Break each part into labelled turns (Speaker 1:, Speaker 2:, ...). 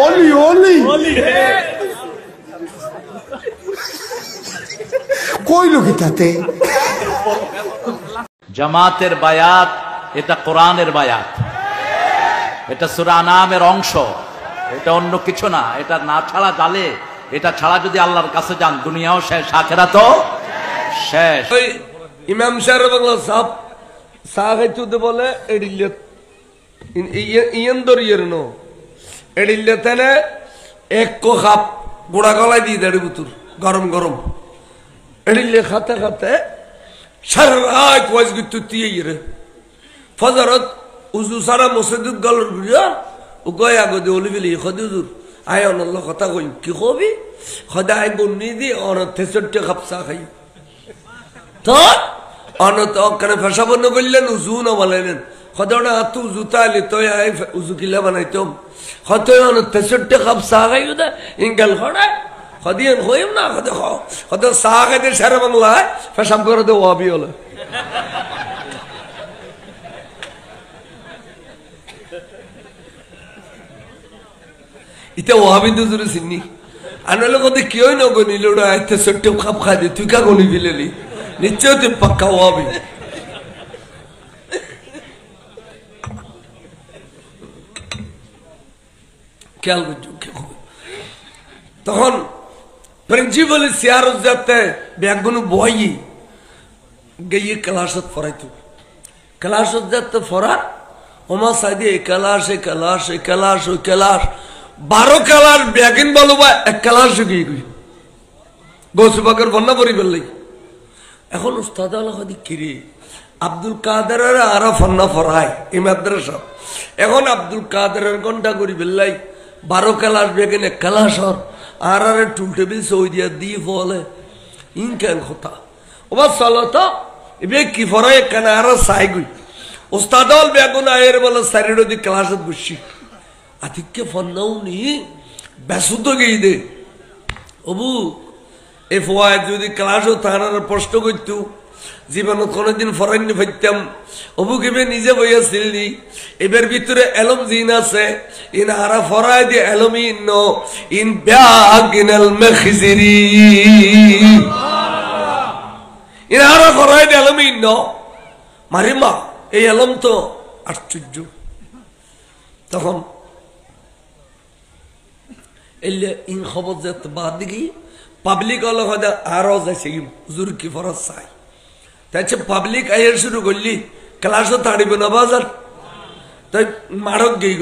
Speaker 1: ওলি ওলি কইলো কি তাতে?
Speaker 2: জামাতের বায়াত এটা কোরআনের বায়াত, এটা সূরা আনামের অংশ, এটা অন্য কিছু না। এটা না ছাড়া জালে, এটা ছাড়া যদি আল্লাহর কাছে যান দুনিয়াও শেষ, আখিরাতও শেষ।
Speaker 3: ইমাম সাহেব বাংলা সাহেব সাহেতুতে বলে এডিলে ইয়েন দরিয়ের নো এডিলে তেনে এক কাপ গোড়া গলায় দিয়ে দেড় বুতুর গরম গরম এডিলে খাতে খাতে সারা রাত ওয়াজ গিয়ে তুই রে ফজরত উজু সারা মসজিদ গলর গুড়িয়া ও গয়া গদে ওলি বিলি খদিজুর আয় অনল্লাহ কথা কই কি কবি খদাই বন্নি দি অন 63 কাপ চা খাই তো অনত ওখানে ফেসা বন্ধ করলেন উজু না বলেন খদনা তু জুতা লি তো আই উজু কিলা বানাইতম খত অন 63 কাপ চা খাই দা ইনগাল খড়া খদিয়েন হইম না খদ খদ চা খাইতে সারা বাংলায় ফেসাব করে দে ওয়াবি হলো ইতে ওয়াবি দুজুরে সিন্নি আনলে কত কেউ না গনি লোড়া আইতে সট্টে খাপ খাই দে তুই কা গনি ফিলেলি নিশ্চয় তুই পাক্কা ওয়াবি খেয়াল করছো তখন প্রিন্সিপাল সিয়ারত যাতে ব্যাগগুলো বই গিয়ে ক্লাসত ফরাইতো ক্লাসত যাতে ফরা ওমা সাইডে ক্লাস 12 ক্লাস ব্যাগিন বলো বা এক ক্লাস গিয়ে গই গোসবাগের বন্যা পরি বললেই এখন উস্তাদ আল্লাহ কিরে আব্দুল কাদেরের আরা ফন্না ফরাই এই মাদ্রাসা এখন আব্দুল কাদেরের ঘন্টা করি বেল্লাই 12 ক্লাস বেগেন এক ক্লাস আর টুল টেবিল সই দিয়া দিয়ে বলে ইনকেন কথা ওবা চলো তো এবে কি ফরাই কেন আর চাই গই উস্তাদ বেগুন আয়ের বলে সারিড দি ক্লাসত বসছি আতিককে ফন্নাও নি ব্যস্ত গিয়ে দে অবু এ ফোয়ায় যদি ক্লাসও তাহার প্রশ্ন করতো জীবন কোনদিন ফরাইনি ফাইতাম অবু কেবে নিজে বইয়াছিলি এবার ভিতরে এলম জিন আছে ইন আরা ফরাই দি এলমি নো ইন ব্যাগিনাল মখিজিরি ইন আরা ফরাই দি এলমি নো মারিমা এই এলম তো আশ্চর্য তখন এলে ইন খবর যেতে বাদ দিকে পাবলিক হলো হয়তো আরো যাইছে হুজুর কি ফরজ চাই তাই পাবলিক আইয়ার শুরু করলি ক্লাসও তাড়িব না বাজার তাই মারত গেই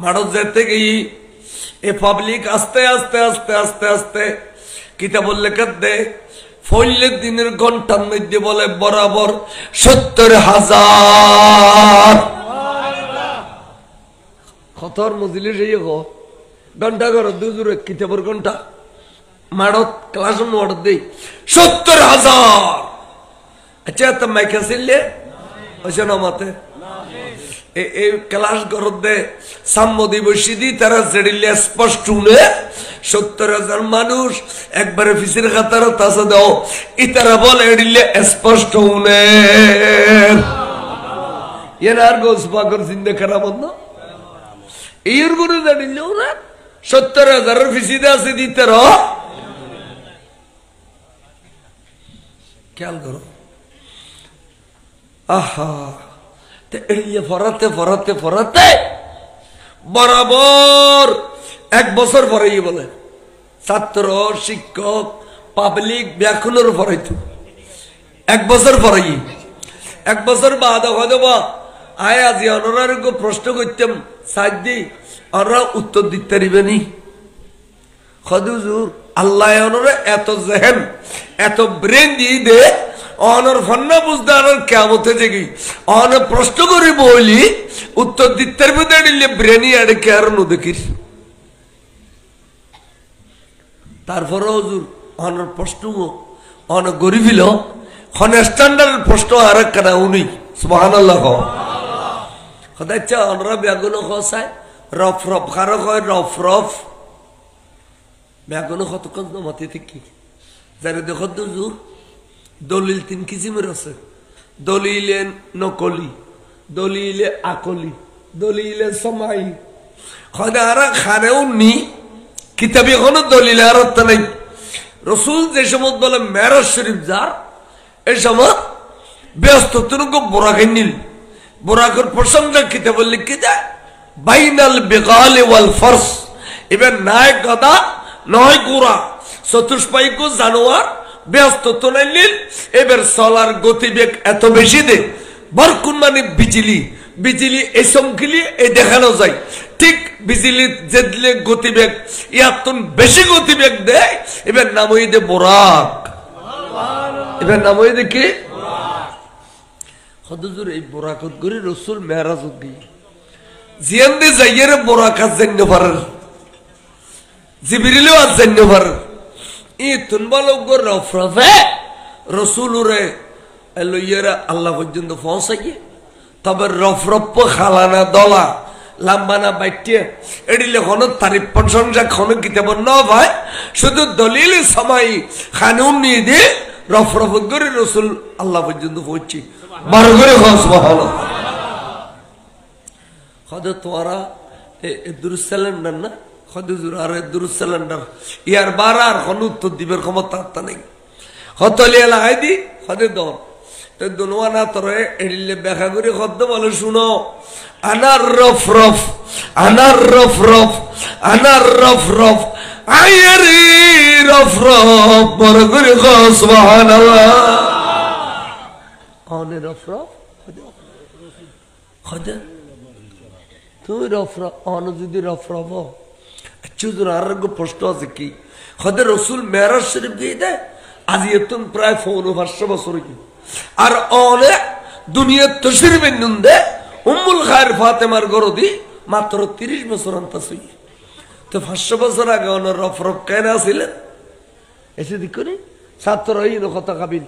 Speaker 3: মারত যেতে গেই এ পাবলিক আস্তে আস্তে আস্তে আস্তে আস্তে কিতাবুল লেখাত দে ফইলের দিনের ঘন্টার মধ্যে বলে বরাবর 70,000 খতর মজিলে সেই ঘন্টা করো দুজুরে কিতাবের ঘন্টা মারত ক্লাস মারত দেই 70,000 আচ্ছা তো মাইকা ছিলে ওইসে নামাতে এই ক্লাস করত দে সাম্য দিবসী দি তারা জেডিলে স্পষ্ট শুনে 70,000 মানুষ একবারে ফিসের খাতার তাসা দাও ইতারা বলে এডিলে স্পষ্ট শুনে এনার গোস পাগর জিন্দে খারাপ না এর গুরু জেডিলে ওরা 70,000 ফিসিদে আছে দিতে র খেয়াল করো আহা ফরাতে ফরাতে ফরাতে বরাবর 1 বছর পরে বলে ছাত্র শিক্ষক পাবলিক ব্যাকুলের পরাইতো 1 বছর পরে 1 বছর বাদ হয়তো আয় আজি অনরার প্রশ্ন করতাম সাদি ওরা উত্তর দিতে পারিবেনি খদুজুর আল্লাহ অনরে এত জেহেন এত ব্রেন দিয়ে দে অনর ফন্না বুঝতে আর কেমতে জেগি অন প্রশ্ন করি বলি উত্তর দিতে দিলে ব্রেনি আড়ে কে আর নদেখিস তারপরে হজুর অনর প্রশ্ন অন গরিবিল হন স্ট্যান্ডার্ড প্রশ্ন আর কেনা উনি সুবহানাল্লাহ খদাই চা অনরা বেগুন খসায় রফ রফ খারো কয় রফ রফ বেগুন কতক্ষণ মাতি থেকে যারা দেখো দুজুর দলিল 3 কিসিমের আছে দলিলে নকলি দলিলে আকলি দলিলে সমাই খদারা খারেও নি কিতাবে কোনো দলিল আর নাই রসুল যে সময় বলে মেরাজ শরীফ যার এই সময় ব্যস্ত তুনুকে বোরাকে নীল বোরাকের প্রসঙ্গে কিতাব লিখে দেয় বাইনাল বেগালে ওয়াল ফর্স এবার নাই গদা নয় গোড়া চতুষ্পায়িক জানোয়ার ব্যস্ত তোলাই নীল এবার চলার গতিবেগ এত বেশি দে বরকুন মানে বিজলি বিজলি এই সংখ্যিলি এই দেখানো যায় ঠিক বিজলি যেদিলে গতিবেগ ইয়াতুন বেশি গতিবেগ দেয় এবার নাম হই দে বোরাক এবার নাম হই দে কি হদুজুর এই বোরাকত করে রসুল মেরাজত গিয়ে জিয়ান্দে যাইয়ের বোরাকাত জানতে পারেন জিবরিলেও আজ জানতে পারেন ই তুনবালোক রফরফে রসুলুরে লইয়েরা আল্লাহ পর্যন্ত পৌঁছাইয়ে তবে রফরফ খালানা দলা লাম্বানা বাইটিয়ে এডিলে কোন তারিফ প্রশংসা কোন কিতাব ন ভাই শুধু দলিল সময় খানুন নিয়ে দিয়ে রফরফ করে রসুল আল্লাহ পর্যন্ত পৌঁছি বার করে সুবহানাল্লাহ খদ তোরা দুরুসালান্ডার না খদুজুর আর দুরুসালান্ডার ইয়ার বার আর কোন উত্তর দিবের ক্ষমতা নেই হতলিয়া লাগাই দি খদে দর তো দুনওয়ানা তোরে এডিলে ব্যাখ্যা করে খদ্দ বলে শুনো আনার রফরফ আনার রফরফ আনার রফরফ আয়ারি রফরফ বড় করে সুবহানাল্লাহ অনে রফরফ খদে তুই রফরফ অন যদি রফরফ চুদুর আর প্রশ্ন আছে কি খদে রসুল মেরাজ শরীফ দিয়ে দেয় আজ এতন প্রায় 500 বছর কি আর অনে দুনিয়ার তশরিফ দে উম্মুল খায়ের ফাতেমার গরদি মাত্র 30 বছর অন্তসই তো 500 বছর আগে অন রফরফ কেন ছিলেন এসে দিক করি ছাত্র হই কথা কাবিল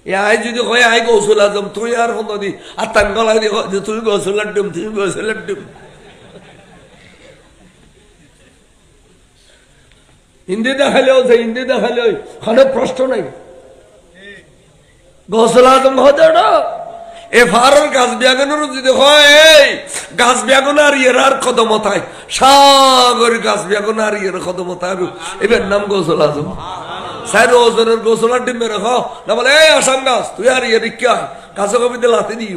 Speaker 3: এ আই যদি কয় আই গৌসুল আজম তুই আর কোন দি আর তান গলা দি তুই গৌসুল ডুম তুই গৌসুল ডুম হিন্দি দেখালেও যে হিন্দি দেখালেও খানে প্রশ্ন নাই গৌসুল আজম হতে না এ ফারার গাছ ব্যাগনের যদি হয় এই গাছ ব্যাগন আর ইয়ের আর কদমতায় সাগর গাছ ব্যাগন আর ইয়ের কদমতায় এবার নাম গৌসুল আজম স্যার ওজনের গোসলার ডিমে রাখো না বলে এই আসাম গাছ তুই আর ইয়ে রিক্কি হয় গাছে কবিতে লাতে দিই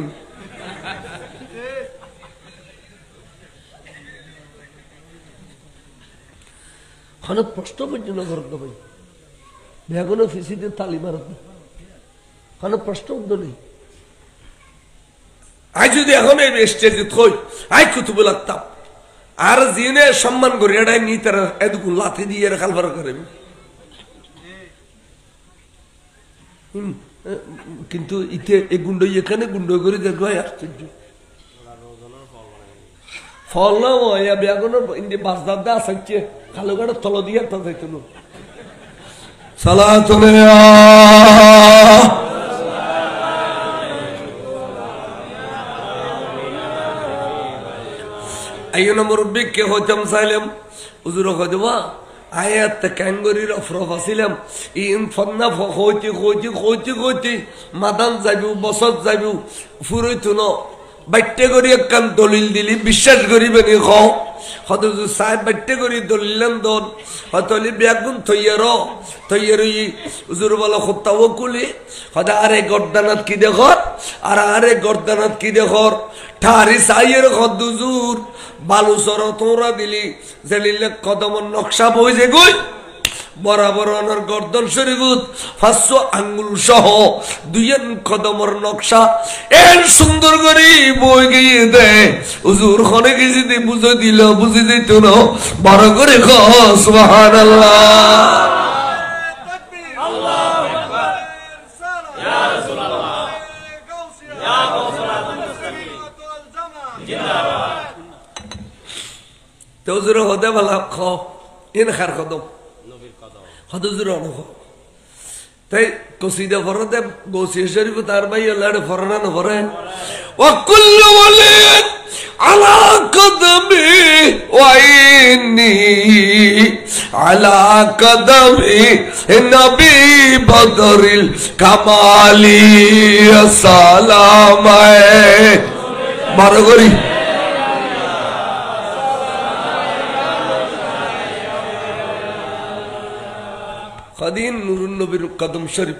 Speaker 3: খানে প্রশ্ন পর্যন্ত করতে ভাই বেগুনো ফিসিতে তালি মারত না খানে প্রশ্ন উত্তর নেই আই যদি এখন এই স্টেজে থই আই কুতুব লাগতাম আর জিনে সম্মান করি এটাই নি তারা এদুকু লাথি দিয়ে খালবার করে কিন্তু ইতে এই গুন্ড এখানে গুন্ড করে দেখো আশ্চর্য ফল না বেগুনের বাসদার দা আসছে কালো গাড়ি তল দিয়ে একটা যাইত সালাতুল আইয়ো মুরব্বি কে হইতাম চাইলাম হুজুর কইবা আয়াত ক্যাঙ্গরি রফরফ আসিলাম ইন ফন্না হইতে হইতে হইতে হইতে মাদান যাইবু বসত যাইবু ফুরইতো ন বাইটে করি একখান দলিল দিলি বিশ্বাস করিবেনি খাও হয়তো সাহেব বাইটে করি দলিলেন দন হয়তো ব্যাগুন থইয়ার হুজুর বলো হত্যাও কুলি হয়তো আরে গর্দানাত কি দেখর আর আরে গর্দানাত কি দেখর ঠারি সাইয়ের হদুজুর বালু সর তোরা দিলি জেলিলে কদমর নকশা বই যে গই বরাবর অনর গর্দন শরীফুত 500 আঙ্গুল সহ দুইয়েন কদমর নকশা এর সুন্দর করে বই গিয়ে দে হুজুর খনে কিছু দিয়ে বুঝে দিল বুঝে দিত না বড় করে সুবহানাল্লাহ তো হুজুর হদে বলা খ ইন খার কদম হদুজুর অনুভ তাই কসিদা ফরতে গৌসি শরীফ তার ভাই আল্লাহর ফরনা না ফরে ওয়া কুল্লু ওয়ালিন আলা কদমি ওয়া ইন্নী আলা কদমি নবী বদরিল কামালি সালামায়ে বারগরি কদিন নুরুন নবীর কদম শরীফ,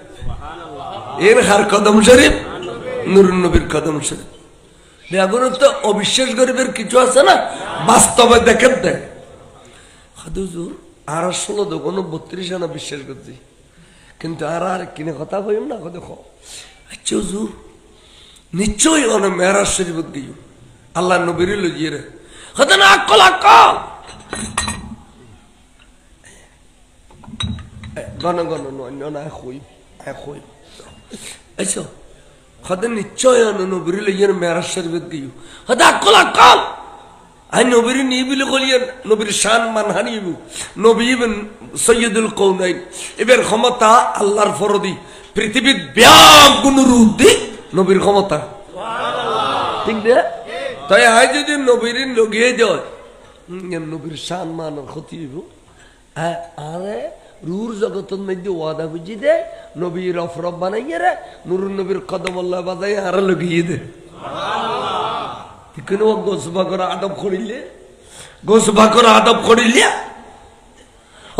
Speaker 3: এর হার কদম শরীফ, নুরুন নবীর কদম শরীফ। এখন তো অবিশ্বাস গরিবের কিছু আছে না, বাস্তবে দেখেন দেয় হুজুর আর 16 দোকান 32 আনা বিশ্বাস করছি, কিন্তু আর কিনে কথা কইম না, দেখো আচ্ছা হুজুর নিশ্চয়ই অনেক মেরাজ শরীফ গিয়ে আল্লাহ নবীর লইয়ে রে হতে না আকল আকল গণ গণ অন্য না হই হই আচ্ছা হতে নিশ্চয় নবীর লইয়ে মেরাজ শরীফ গিয়ে হতে আকল আকল আই নবীর নিয়ে বিলে কলিয়ে নবীর শান মান হানিব, নবী সৈয়দুল কৌনাইন, এবার ক্ষমতা আল্লাহর ফরদি, পৃথিবীর ব্যাপক গুণরূপ দি নবীর ক্ষমতা, ঠিক না? তাই আই যদি নবীর লগিয়ে যায় নবীর শান মানের ক্ষতি হইব। আরে রুর জগতের মধ্যে ওয়াদা বুঝি দে, নবীর রফরফ বানাইয়ে রে নুরুন নবীর কদম আল্লাহ বাজাই আরে লগিয়ে দে। গোসবা করে আদব করিলে, গোসবা করে আদব করিলে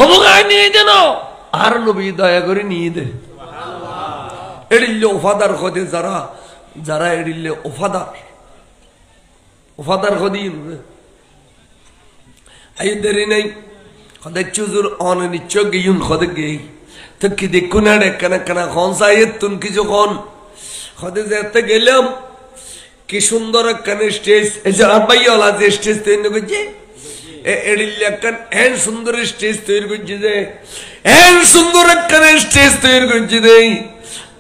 Speaker 3: অবগায় নিয়ে দেন আর নবী দয়া করে নিয়ে দে। এড়িলে ওফাদার খদে যারা যারা এড়িলে ওফাদার ওফাদার খদি আই দেরি নাই খদে চুজুর অন নিশ্চয় গিয়ুন খদে গেই তো কি দেখুন আরে কানা কানা খন সাইয়েদ তুন কিছু খন খদে যেতে গেলাম কি সুন্দর একখানে স্টেজ, এই যে আব্বাইওয়ালা যে স্টেজ তৈরি করছে এড়িলে একখান এন সুন্দর স্টেজ তৈরি করছে যে এন সুন্দর একখানে স্টেজ তৈরি করছে যে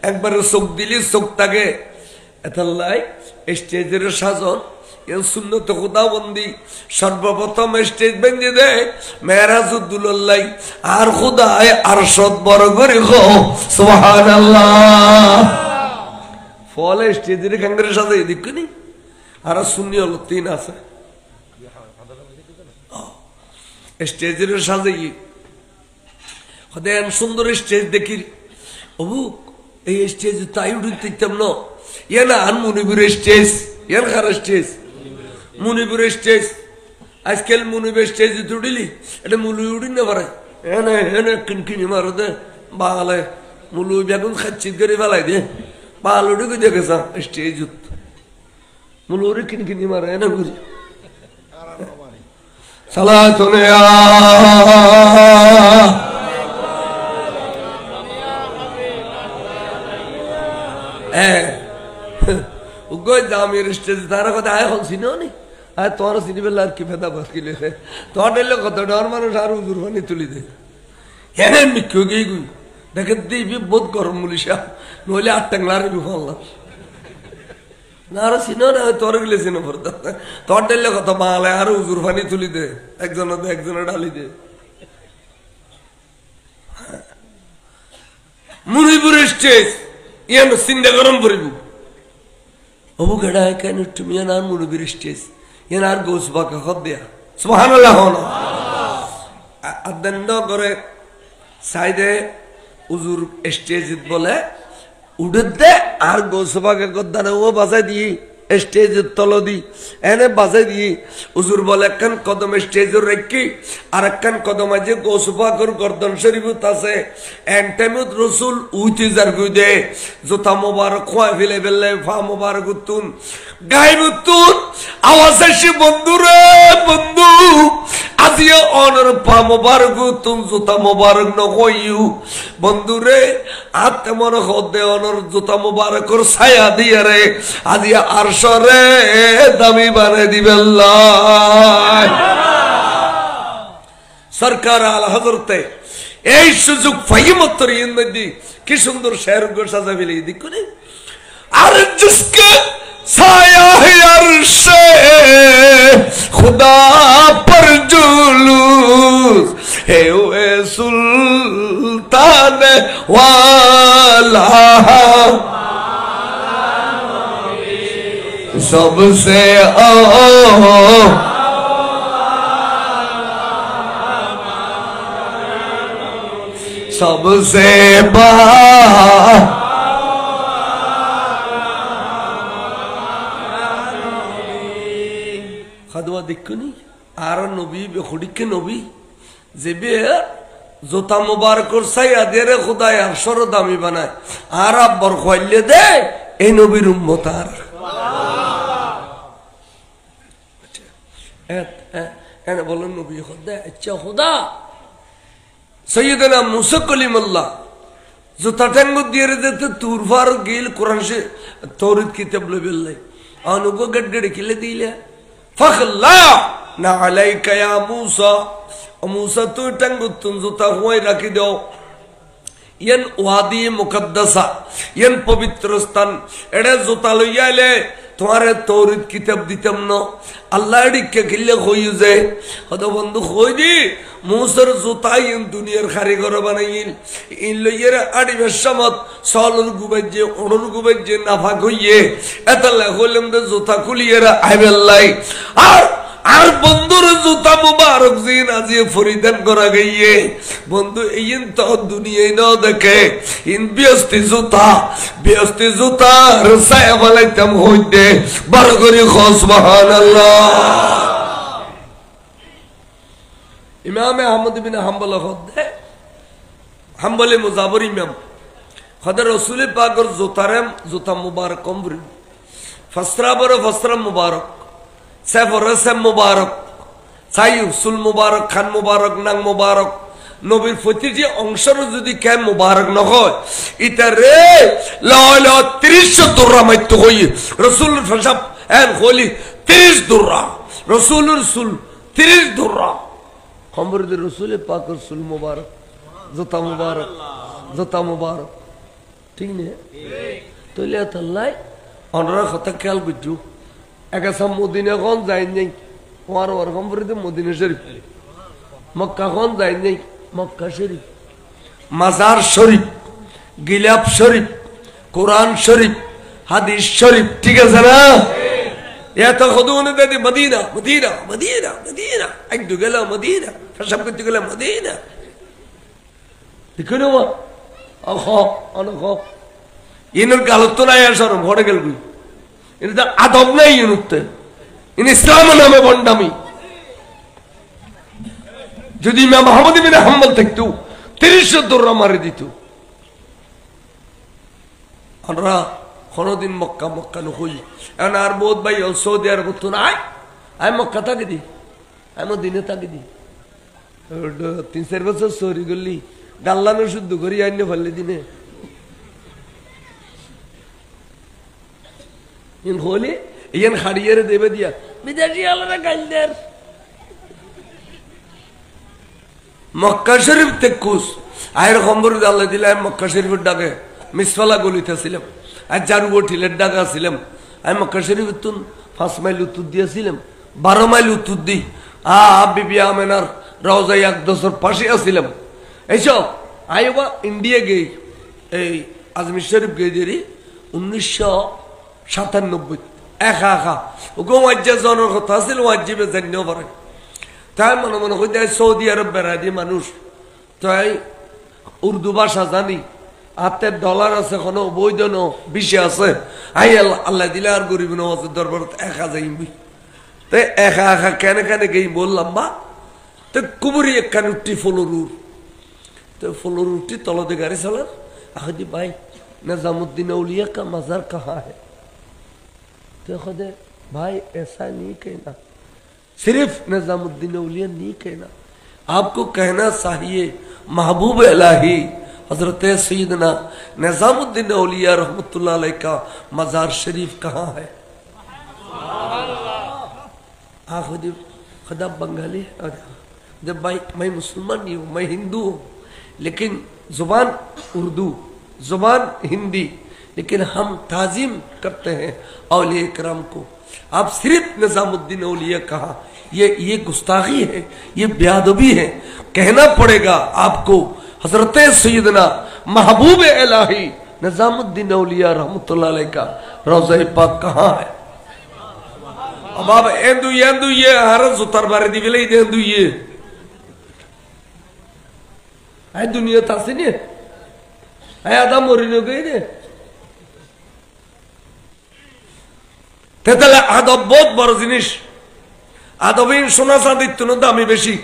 Speaker 3: একবারে চোখ দিলি চোখ থাকে এতাল্লাই স্টেজের সাজন এর সুন্নত খুদাবন্দি সর্বপ্রথম স্টেজ বেঁধে দেয় মেরাজুদ্দুল্লাহ আর খুদায় আর সৎ বড় করে গো সুবহানাল্লাহ। ফলে স্টেজের কাঙ্গের সাথে এদিক নি আর শূন্য হলো 3 আছে স্টেজের সাথে হদেন সুন্দর স্টেজ দেখি অবু এই স্টেজ তাই উঠিতাম না ইয়ে না আন মুনিবুর স্টেজ এর খার স্টেজ মুনিবুর স্টেজ আজকাল মুনিবের স্টেজ উঠিলি এটা মুলু উঠি না পারে এনে এনে কিনকিনি মারো দে বাগালে মুলু বেগুন খাচ্ছি করে ফেলাই দে পালুড়ি দেখেছ স্টেজ মুলুরি কিনকিনি মারে না বুঝি সালাতুন ইয়া উগো জামির স্টেজ তারা কথা আয় হল সিনো নি আয় তোর সিনি বেলা আর কি ফেদা বাকিলে তোর এলে কত ডর মানুষ আর উজুর বানি তুলি দে এনে মিক্কু গিয়ে গুই দেখে দিবি বহুত গরম মুলিশা নইলে 8 টাংলার বিফাল্লাম না আর সিনো না তোর গেলে সিনো পড়তা তোর ডেলে কত মালে আর উজুর পানি তুলি দে একজনে ডালি দে মুনিপুর স্টেজ ইয়ান সিন্দা গরম পড়িব অবু গেড়া কেন তুমি আর মুনিপুর স্টেজ ইয়ান আর গোসবা খদ দেয়া সুবহানাল্লাহ হলো আদন্ড করে সাইডে উজুর স্টেজ বলে উঠে দে আর গোসবাকে গদ্দানে ও বাজাই দিয়ে স্টেজের তল দি এনে বাজাই দিয়ে উজুর বলে একখান কদম স্টেজের রেখি আর একখান কদম আছে গোসবাকর গর্দন শরীফত আছে এন্টাইমুত রসুল উঠি যার গুই দে জোতা মোবারক খোয়া ফেলে ফেললে ফা মোবারক উত্তুন গাইব উত্তুন আওয়াজ আসি বন্ধু রে বন্ধু আজিয়া অনর পা মোবারক উত্তুন জোতা মোবারক নকইউ বন্ধু রে আতে মনে হদে অনর জোতা মোবারকর ছায়া দিয়ে রে আজিয়া আর সরে দামি বানে দিবেল্লাহ সরকার আলা হযরতে এই সুযোগ ফাইমতর ইনদি কি সুন্দর শের গো সাজা ফেলে দেখুনি আর जिसके ছায়া है अर्श खुदा पर जुलूस है ओए सुल्तान वाला सबसे सबसे খাদওয়া দেখুনি আর নবী বেখড়িকে নবী যে বে জোতা মুবারকর চাইয়া দিয়ে খুদায় 100 দামি বানায় আর আব্বর খাইলে দে এই নবীর উম্মত আর এনে বলেন নবী খুদা আচ্ছা খুদা সৈয়দনা মুসা কলিমুল্লাহ জোতা ঠ্যাঙ্গ দিয়ে দিতে তুরফার গিল কোরআন সে তৌরিত কিতাব লইবেলাই অনুগো গডগড়ে কিলে দিলে ফখলা না আলাইকা ইয়া মুসা মুসা তো ঠ্যাঙ্গ তুন জোতা হই রাখি দাও ইয়ান ওয়াদি মুকদ্দাসা ইয়ান পবিত্র স্থান এড়ে জোতা লইয়ালে তোমারে তৌরিত কিতাব দিতাম না আল্লাহ এডিকে কিলে হই যায় হদ বন্ধু হই দি মুসার জোতা ইন দুনিয়ার কারিগর বানাইল ইন লইয়ের আড়িবের সমত সলর গুবাইজে অনর গুবাইজে নাফাক হইয়ে এতলা হইলাম দে জোতা খুলিয়েরা আইবেল্লাই আর বন্ধুর জুতা মুবারক জিন আজি ফরিদান করা গইয়ে বন্ধু এইন তো দুনিয়ায় না দেখে ইন বিয়স্তি জুতা রসায় বলাইতাম হইতে বড় করে সুবহানাল্লাহ ইমাম আহমদ বিন হাম্বল হদে হাম্বলে মুজাবর ইমাম খদা রাসূল পাকের জুতা মুবারক কমরি ফসরা মুবারক সেফরসেম মুবারক সাইউসুল মুবারক খান মুবারক নাং মুবারক নবীর প্রতিটি অংশের যদি কেন মুবারক নহয় ইটা রে লয় 30 দুররা মাইতো হই রাসূলুর ফসাব এন খলি 30 দুররা রাসূলুর সুল 30 দুররা খবর দে রাসূল পাকের সুল মুবারক জুতা মুবারক ঠিক নে তোলে আল্লাহ অনরা কথা খেয়াল বুঝু একাসাম মদিনা কোন যাই নাই ওর ওরকম করে মদিনা শরীফ মক্কা কোন যাই নাই মক্কা শরীফ মাজার শরীফ গিলাপ শরীফ কোরআন শরীফ হাদিস শরীফ ঠিক আছে না এত খুদুনে দেদি মদিনা মদিনা মদিনা মদিনা একটু গেল মদিনা সব কিছু গেল মদিনা দেখুন ইনের গালত তো নাই আর ঘরে গেল এটা আদব নাই ইনুতে ইন ইসলাম নামে বন্ডামি যদি ইমাম আহমদ বিন হাম্বল থাকতো 30 দৌড়া মারি দিত আমরা কোনদিন মক্কা নই এখন আর বহুত ভাই সৌদি আরব তো নাই আমি মক্কা থাকি দি আমি দিনে থাকি দি 3-4 বছর সরি গলি গাল্লানো শুদ্ধ করি আইনে ফেললে দিনে ইন হলি ইয়ান খাড়িয়ে দেবে দিয়া বিদেশি আলাদা গাইলদের মক্কা শরীফ তেকুস আয়ের খবর আল্লাহ দিলে আমি মক্কা শরীফের ডাকে মিসফালা গলিতে ছিলাম আর জারু টিলের ডাকা ছিলাম আমি মক্কা শরীফ 5 মাইল উত্তর দিয়েছিলাম 12 মাইল উত্তর দিই বিবি আমেনার রওজায় আকদসের পাশে আসছিলাম এইসব আইবা ইন্ডিয়া গেই এই আজমির শরীফ গেই দেরি 1997 একা ওগো ওয়াজ্জা জনের কথা ছিল ওয়াজিবে জানিও পারে তাই মনে হইতে সৌদি আরব বেড়াদি মানুষ তাই উর্দু ভাষা জানি হাতের ডলার আছে কোনো বৈধ বিষয় আছে আই আল্লাহ দিলে আর গরিব নওয়াজের দরবার একা যাইবি তাই একা কেন গেই বললাম বা তো কুবুরি একখানে উঠি ফলরুর তো ফলরুটি তলতে গাড়ি চালার আদি ভাই निजामुद्दीन औलिया का मज़ार कहाँ है तो खुदे भाई ऐसा नहीं कहना सिर्फ निजामुद्दीन औलिया नहीं कहना आपको कहना चाहिए महबूब इलाही हजरत सैयदना निजामुद्दीन औलिया रहमतुल्लाह अलैह का मज़ार शरीफ कहाँ है खुदा बंगाली जब भाई मैं मुसलमान नहीं हूँ मैं हिंदू हूँ लेकिन जुबान उर्दू जुबान हिंदी लेकिन हम ताजीम करते हैं औलिया इकराम को आप सिर्फ निजामुद्दीन औलिया कहा ये गुस्ताखी है ये बेअदबी है कहना पड़ेगा आपको हजरत सैयदना महबूब इलाही निजामुद्दीन औलिया रहमतुल्लाह अलैह का रोज़ा पाक कहाँ है अब आप एंदू ये हरस उतर बारे दी विले एंदू ये आई दुनिया तासी नहीं আদা মরিনো গই রে তেতালে আদব বহুত বড় জিনিস আদবিন সোনা চাঁদির তুনো দামি বেশি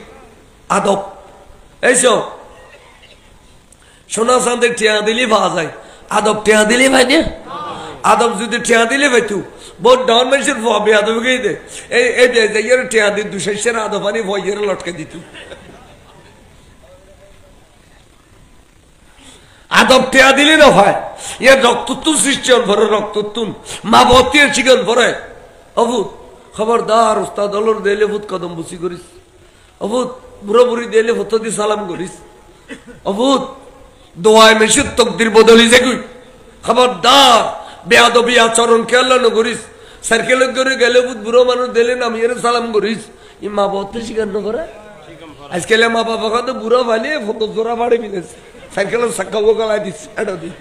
Speaker 3: আদব এইসব সোনা চাঁদে টিয়া দিলে পাওয়া যায়, আদব টিয়া দিলে ভাই না। আদব যদি টিয়া দিলে ভাইতু বহুত ডাউন মানুষের ভাবে আদব গেই দে এই টিয়া দিয়ে 200 আদব আনি ভয়ের লটকে দিত। আদব টিয়া দিলে না ভাই ইয়ার রক্ততুন সৃষ্টি ভরে রক্ততুন মা বতির চিকন ভরে অভূত খবরদার উস্তাদ অলর দেলে ভূত কদম বুসি করিস, অভূত বুড়ো বুড়ি দেলে হতো দি সালাম করিস, অভূত দোয়ায় মেশির তকদির বদলি যাগুই। খবরদার বেয়াদবি আচরণ খেয়াল্লা ন করিস, সার্কেল করে গেলে ভূত বুড়ো মানুষ দিলে নামিয়ে সালাম করিস। ই মা বতে শিকার ন করে আজকাল মা বাবা কত বুড়ো ভালিয়ে ফটো জোড়া বাড়ি মিলেছে সাইকেলের চাক্কা বোকালাই দিচ্ছে এটা দি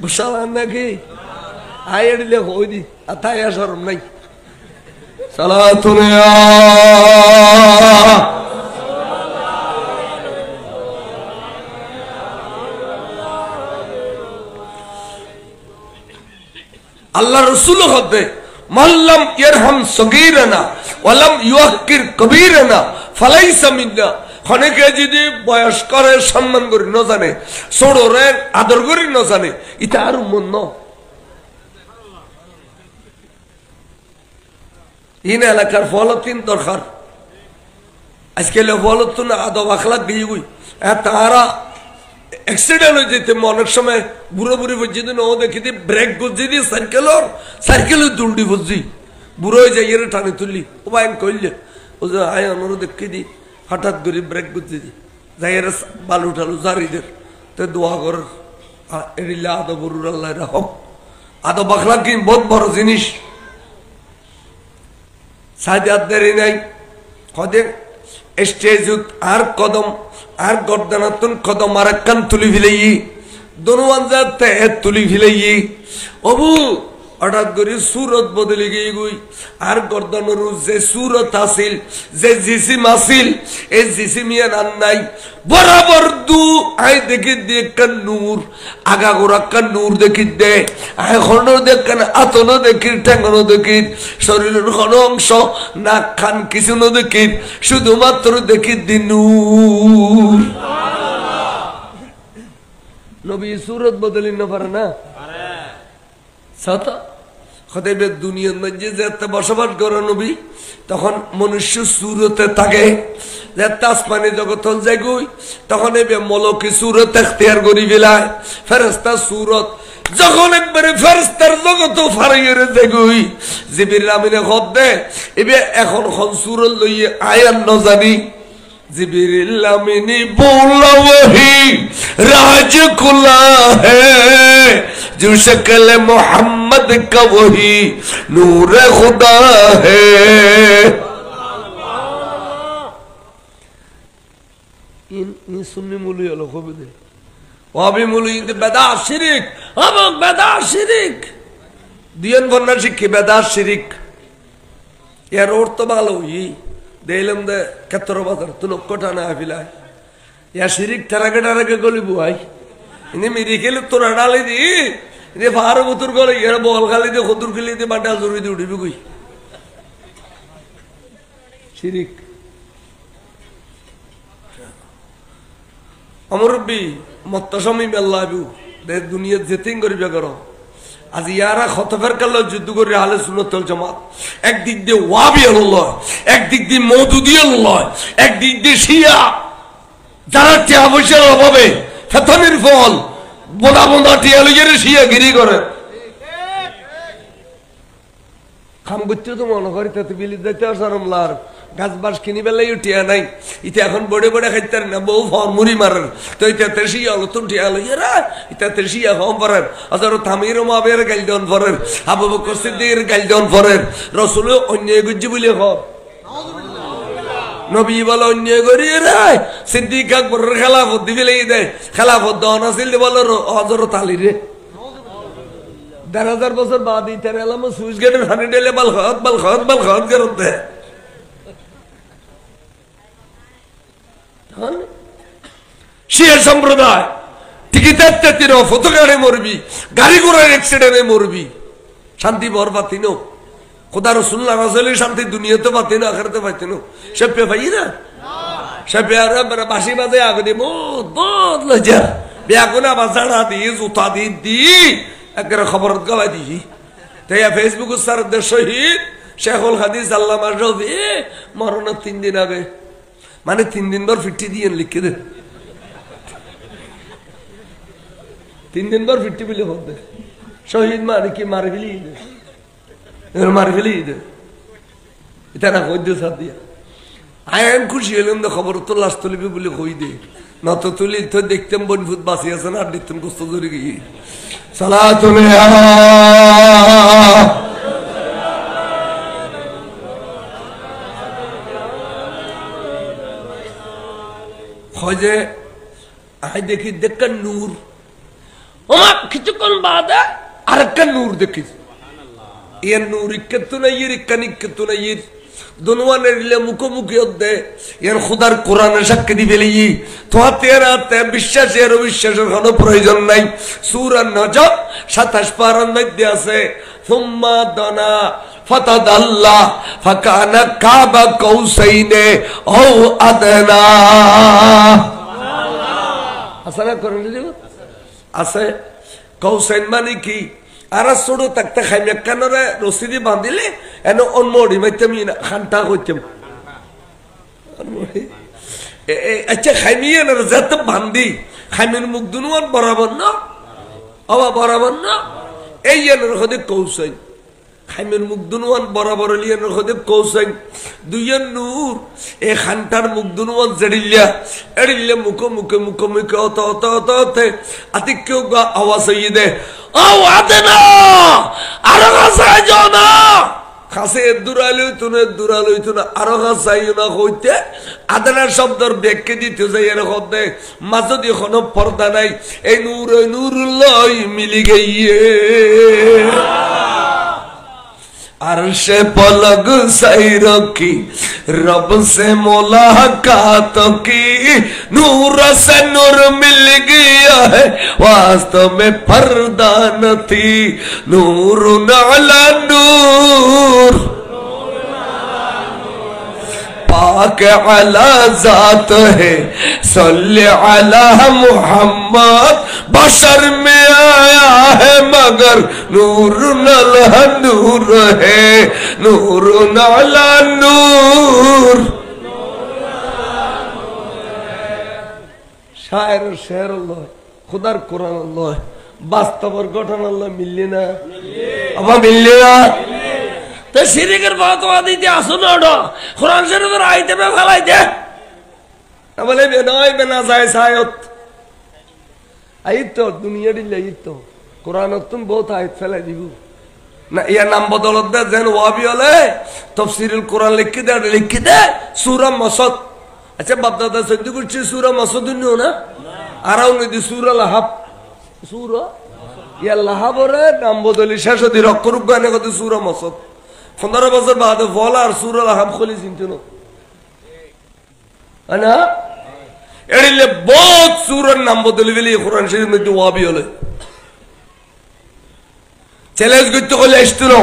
Speaker 3: বুঝাল নাকি আই এডিলে হই দি আতাই আসরম নাই সালাতুন আল্লাহ রসুল হবে মাল্লাম ইয়ারহাম সগীরানা ওয়ালাম ইউআক্কির কবীরানা ফালাইসা মিন্না। অনেকে যদি বয়স করে সম্মান করি ন জানে, ছোড়রে আদর করি ন জানে, এটা আর মন ন ইন এলাকার ফলতিন দরকার। আজকে ফলত না আদব আখলাক দিয়ে গুই তারা অ্যাক্সিডেন্ট হয়ে যেতে অনেক সময় বুড়ো বুড়ি বুঝছি ন দেখি দি ব্রেক বুঝছি দি সাইকেলের দুলটি বুঝছি বুড়ো হয়ে যাই এর টানি তুললি ও ভাই কইলে ও যে আয় আমার দেখি দি হঠাৎ করে ব্রেক বুঝছি দি যাই এর বালু টালু জারিদের তো দোয়া কর এরিলে আদব বরুর আল্লাহ রাহম। আদব আখলাক কি বহুত বড় জিনিস, সাইদাত দেরি নাই কদে স্টেজুত আর কদম আর গর্দানাতুন কদম আর কান তুলি ফিলাই দোনোয়ান যাতে তুলি ফিলাই অবু হঠাৎ করে সুরত বদলে গিয়ে গুই আর গর্দানোর যে সুরত আসিল যে জিসিম আসিল এই জিসিমিয়া নান নাই বরাবর দু আই দেখি দিয়ে কান নূর আগা গোড়া কান নূর দেখি দে আই খন্ড দেখান আতনো দেখি ঠেঙ্গানো দেখি শরীরের কোনো অংশ নাক খান কিছু ন দেখি শুধুমাত্র দেখি দি নূর। নবী সুরত বদলি না পারে না সাতা খদেবে দুনিয়ার মধ্যে যেতে বসবাস করে নবী তখন মনুষ্য সুরতে থাকে যেতে আসমানি জগৎ যাই গই তখন এবে মলকি সুরত এখতিয়ার করি ফেলায় ফেরেশতা সুরত যখন একবারে ফেরেশতার জগৎ ফারাইয়ে যাই গই জিবরিল আমিনে খদ দে এবে এখন খন সুরত লইয়ে আয়ান ন জানি जिबिरिल अमीनी बोला वही राज खुला है जो शक्ल मोहम्मद का वही नूर खुदा है। इन सुन्नी मूली वालों को भी दे वहाँ भी मूली इनके बेदा शिरिक अब बेदा शिरिक दियन बनना शिक्की बेदा शिरिक यार और तो बालो ये देलम दे कत्तरो बातर तू नक्कोटा ना फिलाय या शिरिक टरके गोली बुआई इन्हें मेरी के लिए तो डाली दी इन्हें फारो बुतुर गोली यार बोल खाली दे खुदुर के लिए दे बांटा जरूरी दी उड़ी भी कोई शिरिक अमरुबी मत्तशमी में अल्लाह भी दे दुनिया जितिंग करी बेकरो आज यारा खतफर कर लो जुद्ध को रिहाले सुनो तल जमात एक दिक दे वाबी अल्लाह एक दिक दे मौदूदी अल्लाह एक दिक दे शिया जरा क्या बशर अभावे फतनिर फल बोला बोला टिया लगे शिया गिरी करे खाम गुच्चो तो मानो करी तो बिली देते और सरम लार गाছ বাস কিনি বেলা টিয়া নাই ইতে এখন বড় বড় খাইতে না বউ ফর্মুরি মারেন তো ইতে তেশিয়া লতুন টিয়া লইরা ইতে তেশিয়া কম পড়েন আদার তামির মাবের গালদন পড়েন আবু বকর সিদ্দিকের গালদন পড়েন রাসূল অন্যায় গুজি বলে হ নবী বলে অন্যায় করি রে সিদ্দিক আকবরের খেলাফত দিবেলে দেয় খেলাফত দন আছিল বলে হযরত আলী রে 10000 বছর বাদ ইতে এলাম সুইচ গেটের হানি ডেলে বল খাত করতে শিয়া সম্প্রদায় টিকিটাতে তিনো ফটোগাড়ে মরবি গাড়ি ঘোড়ার অ্যাক্সিডেন্টে মরবি শান্তি বরবাতি নো খোদা রসুল নামাজের শান্তি দুনিয়াতে পাতি না আখেরাতে পাইতে না সে পে পাই না সে পেয়ার বাসি বাজে আগে দি বহুত বহুত লজ্জা বিয়া কোন আবার জানা দি জুতা দি একেবারে খবর গলাই দিই তাই ফেসবুক সারদের শহীদ শেখুল হাদিস আল্লামা রবি মরণের 3 দিন আগে মানে 3 দিন পর ফিরতি দিয়ে লিখে দে 3 দিন পর ফিরতি বলে হতে শহীদ মানে কি মার ফেলি দে এটা না কই দে সাথ দিয়া আইন খুশি হলাম না খবর তো লাশ তুলিবি বলে কই দে না তো তুলি তো দেখতাম বনফুট বাসি আছে না আর দেখতাম কষ্ট ধরে গিয়ে সালাতুল খোঁজে আই দেখি দেখা নূর ওমা কিছুক্ষণ বাদে আরেকটা নূর দেখি এর নূর ইক্কাতু নাইর ইক্কানিক্কাতু নাইর দুনওয়ানের লে মুখোমুখি হতে এর খোদার কোরআনের সাক্ষী দিবে লিই তোহাতে বিশ্বাসের অবিশ্বাসের কোনো প্রয়োজন নাই সূরা নজম 27 পারার মধ্যে আছে সুম্মা দানা ফাতাদাল্লা ফাকানা কাবা কাউসাইনে আও আদনা আসলে করেন দিব আছে কাউসাইন মানে কি আর ছোট থাকতে খাইমে কানরে রসিদি বাঁধিলে এন অন্মড়ি মাইতাম খানটা হইতাম আচ্ছা খাইমিয়ে না যাতে বান্ধি খাইমের মুখ দুনুয়ান বরাবর না অবা বরাবর না এই এনের হদে কৌসাইন খাইমের মুখ দুনুয়ান বরাবর এলিয়ানের হদে কৌসাইন দুইয়ের নূর এই খানটার মুখ দুনুয়ান জেড়িল্লা এড়িল্লা মুখো মুখে মুখো মুখে অত অত অত অতে আতি কেউ আওয়াজ হইয়ে দে আদনা আরো কাছে যাও না কাছে দূরালইতো না আরো কাছে না হইতে আদনার শব্দর ব্যাখ্যা দিতে যাই এরকম দে মাঝে দিয়ে কোনো পর্দা নাই এই নূরুল্লাহ মিলি গিয়ে अर्श पलग सैर की रब से मुलाकात की नूर से नूर मिल गया है वास्तव में पर्दा न थी नूर नाला नूर पाक अला जात है सल्ले अला मुहम्मद बशर में आया है मगर नूर नला नूर है नूर नला नूर शायर शेर अल्लाह खुदार कुरान अल्लाह वास्तवर गठन अल्लाह मिलले ना अब मिलले ना तो शिरिकेर बातवादी दे আসো না ওটা কোরআন শরীফের আয়াতে বে ফেলাই দে না বলে নয় বে না যায় সায়ত আইতো দুনিয়া দিলে আইতো কোরআনত তুমি বহুত আয়াত ফেলাই দিব না এর নাম বদলত দে যেন ওয়াবি হলে তাফসীরুল কোরআন লিখে দে সূরা মাসদ আচ্ছা বাপদাদা সদ্য করছে সূরা মাসদ নিও না আরাও নদী সূরা লাহাব সূরা ইয়া লাহাবরে নাম বদলি শেষ দি রক্ষরূপ গানে কত সূরা মাসদ 15 বছর বাদে ফল আর সূরা লাহাব খুলি চিনতে না আনা এড়িলে বহুত সূরার নাম বদলি বলি কোরআন শরীফের মধ্যে ওয়াবি হলে চ্যালেঞ্জ করতে হলে আসতো না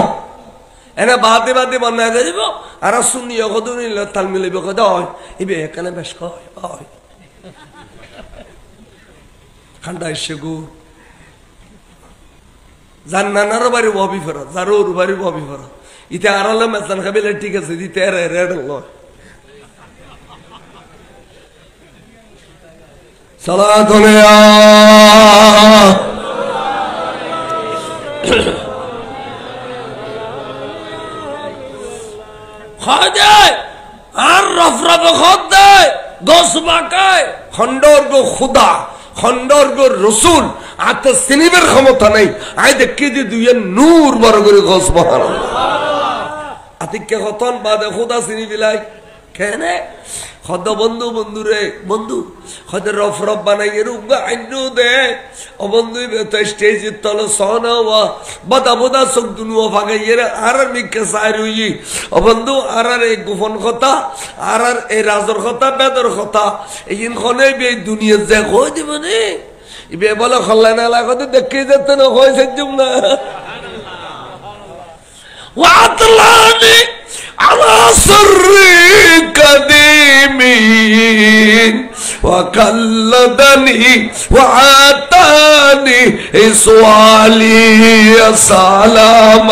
Speaker 3: এনা বাদে বাদে বানায় দিব আর সুন্নি কদুনি তাল মিলবে কদ হয় ইবে এখানে বেশ কয় হয় খান্ডা এসে গো জান্নানার বাড়ি ওয়াবি ফেরা জারুর বাড়ি ওয়াবি ফেরা ইতে আরালে মেসান খাবিলে ঠিক আছে দিতে রেড লয় সালাত আলাইয়া খায় আর রফরফ খদ্দে গোস বাকায় খন্ডর্গ খুদা খন্ডর্গ রসুল আতে সিনিবের ক্ষমতা নাই আই দেখি দি দুইয়ে নূর বড় করে গোস বহান আতিকে হতন বাদে খুদা চিনি বিলাই কেনে খদ বন্ধু বন্ধু রে বন্ধু খদ রফ রফ বানাই রূপ আইনু দে ও বন্ধু তো স্টেজ তল সহনা বদা বদা সব দুনুয়া ভাগাই এর আর মিকে সাইরুই ও বন্ধু আর এই গোপন কথা আর এই রাজর কথা বেদর কথা এইন খনে বে দুনিয়া যে কই দিবনি ইবে বলে খল্লা না লাগতে দেখে যেতে না কই সেজুম না وأطلعني على سر قديم وقلدني وعاتاني سؤالي سلام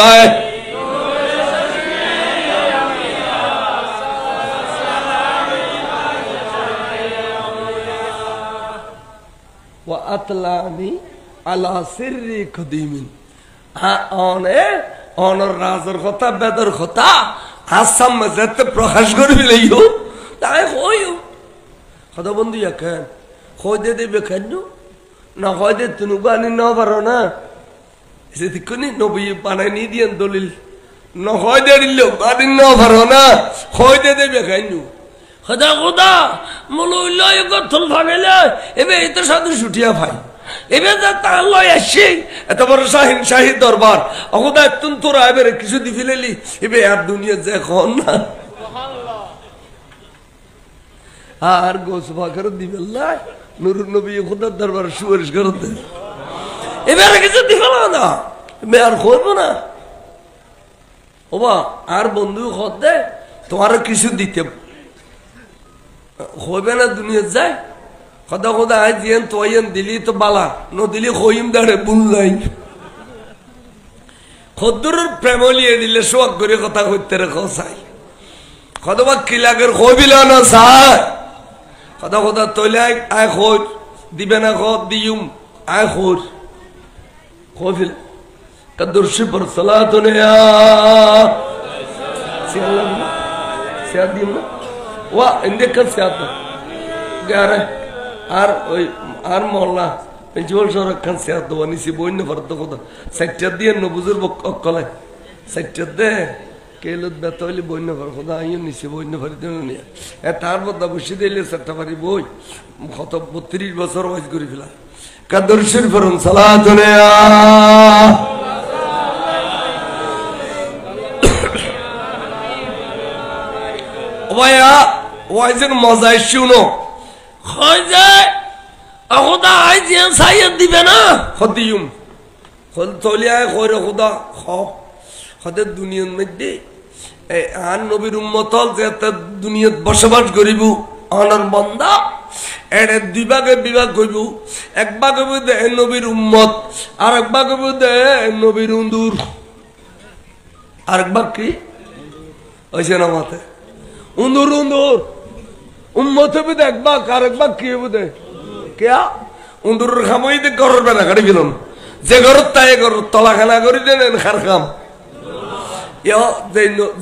Speaker 3: وأطلعني على سر قديم অনর রাজর কথা বেদর কথা আসাম মাঝে প্রকাশ করবি লাইও তাই হইও কথা বন্ধু এখন হই দে দেবে কেন না হয় দে তুমি বানি না পারো না সেটি কোনি নবী বানাই নি দিয়েন দলিল না হয় দে দিল বানি না পারো না হয় দে দেবে কেন খোদা খোদা মলুল্লাহ গথল ভাগেলে এবে এত সাধু ছুটিয়া ভাই এবার তার লয় আসি এত বড় শাহিন শাহী দরবার অগদা তুন তোরা এবারে কিছু দি ফেলেলি এবার আর দুনিয়া যে এখন না আর গোস ভাগর দিবে নুর নবী খোদার দরবার সুপারিশ করতে এবারে কিছু দি ফেলা না এবার আর করবো না ওবা আর বন্ধু খত দে তোমার কিছু দিতে হবে না দুনিয়া যায় খোদা খোদা আজ দিয়েন তোয়েন দিলি তো বালা ন দিলি খইম দাঁড়ে বুল নাই খদ্দুর প্রেমলিয়ে দিলে শোক করে কথা কইতে রেখো চাই খদবা কিলাগের খবিল না চাই খদা খোদা তৈলে আয় খোঁজ দিবে না খোঁজ দিউম আয় খোঁজ খবিল কদুরশি পর সালাতুন ইয়া সিয়াদ দিম না ওয়া ইন্দে কর সিয়াদ গারে আর ওই আর মোল্লা প্রিন্সিপাল সরক খান সিয়াদ দেওয়া নিছি বইন্য ভারত কথা সাইটটা দিয়ে নবুজুর অকলে সাইটটা দে কেলত বেত হইলে বইন্য ভার খোদা আইও নিছি বইন্য ভারি দেন নিয়ে তার মধ্যে বসে দিলে চারটা বাড়ি বই কত 32 বছর ওয়াজ করে ফেলা কাদর শরীফ ফরম সালাতুন ইয়া ওয়া ওয়াজের মজা শুনো হয় যায় খোদা আই জিয়ান সাইয়দ দিবে না খদিয়ুম খল তলিয়ায় কইরে খোদা খ খদের দুনিয়ার মধ্যে আর নবীর উম্মতল যে দুনিয়াত বসবাস করিব আনার বান্দা এড়ে দুই ভাগে বিভাগ কইব এক ভাগে বুঝে নবীর উম্মত আর এক ভাগে বুঝে নবীর উন্দুর আর এক ভাগ কি হইছে না মাতে উন্দুর উন্দুর উম্মতে বুঝে এক ভাগ আর এক ভাগ কি বুঝে কেয়া উন্দুরের খামই দে ঘরের বেলা কাটি ফেলুন যে ঘরত তাই ঘর তলাখানা করি দেন খার খাম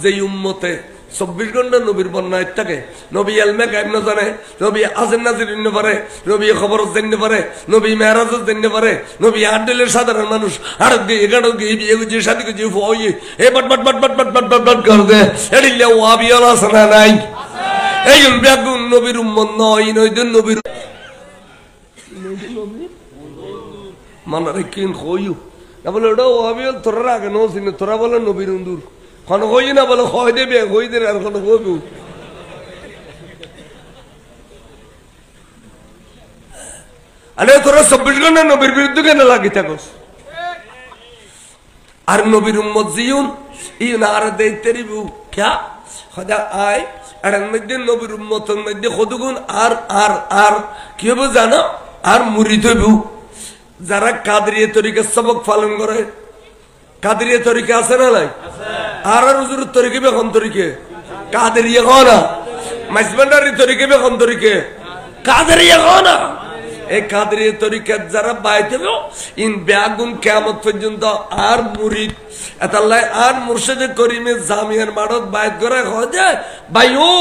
Speaker 3: যে উম্মতে 24 ঘন্টা নবীর বন্যায় থাকে নবী এলমে গায়েব না জানে নবী আজের নাজির জানতে পারে নবী খবর জানতে পারে নবী মেরাজ জানতে পারে নবী আডেলের সাধারণ মানুষ আর এগারো বিয়ে যে শাদি যে ফয়ে এ বট বট বট বট বট বট বট বট করে দে এডিলে ওয়াবিয়াল আসনা নাই এই বেগুন নবীর উম্মত নয় নইদের নবীর মানারে কিন কইউ না বলে ওটা ওয়াবিয়াল তোরা আগে নসিনে তোরা বলে নবীর উন্দুর কোন কই না বলে কই দেবে কই দে আর কোন কইবু আরে তোরা 24 ঘন্টা নবীর বিরুদ্ধে কেন লাগি থাকস আর নবীর উম্মত জিউন ইনার দেইতেরিবু क्या খোদা আয় আর মধ্যে নবীর উম্মতের মধ্যে কতগুণ আর আর আর কি হবে জানো আর মুরিদ হইবু যারা কাদরিয়া তরিকা সবক পালন করে কাদরিয়া তরিকা আছে না নাই আর হুজুর তরিকা বেখন তরিকে কাদরিয়া কোনা মাসবান্ডারি তরিকা বেখন তরিকে কাদরিয়া কোনা এই কাদরিয়া তরিকা যারা বাইতে ইন বেগুন কিয়ামত পর্যন্ত আর মুরিদ আল্লাহ আর মুর্শিদে করিমে জামিয়ার মারত বাইত করে হয় ভাইও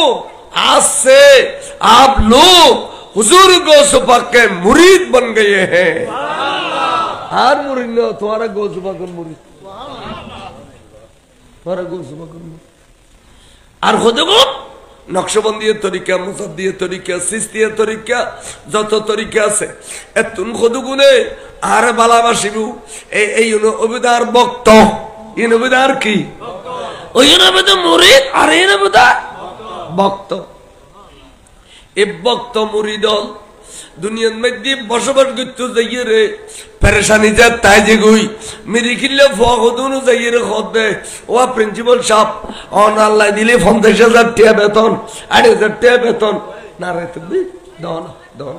Speaker 3: आज से आप लोग हुजूर गौस पाक के मुरीद बन गए हैं हर मुरीद ने तुम्हारा गौस पाक का मुरीद तुम्हारा गौस पाक का मुरीद और खुद को नक्शबंदी तरीका मुसद्दी तरीका सिस्ती तरीका যত তরিকা আছে এতুন খুদ গুনে আর ভালোবাসিবু এই অবিদার ভক্ত ইন অবিদার কি ওই অবিদার মুরিদ আর ইন অবিদার ভক্ত এ ভক্ত মুরিদ দুনিয়ার মধ্যে বসবাস করতে যাইয়ে রে পেরেশানি যা তাই যে গই মেরি কিনলে ফদুন যাইয়ে রে খদ দে ও প্রিন্সিপাল সাহেব অন আল্লাহ দিলে 50,000 টাকা বেতন 8,000 টাকা বেতন না রে তুমি দাও না দাও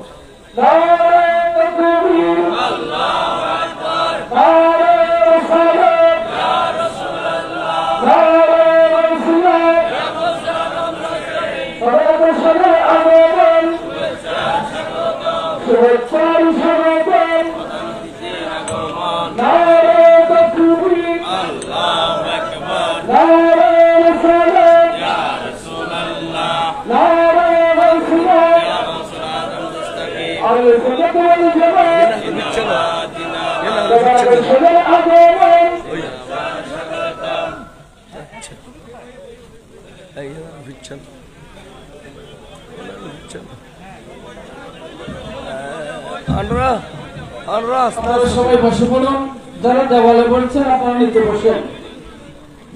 Speaker 4: সবাই বসে পড়ুন, যারা দেওয়ালে বলছেন আপনারা নিতে বসেন।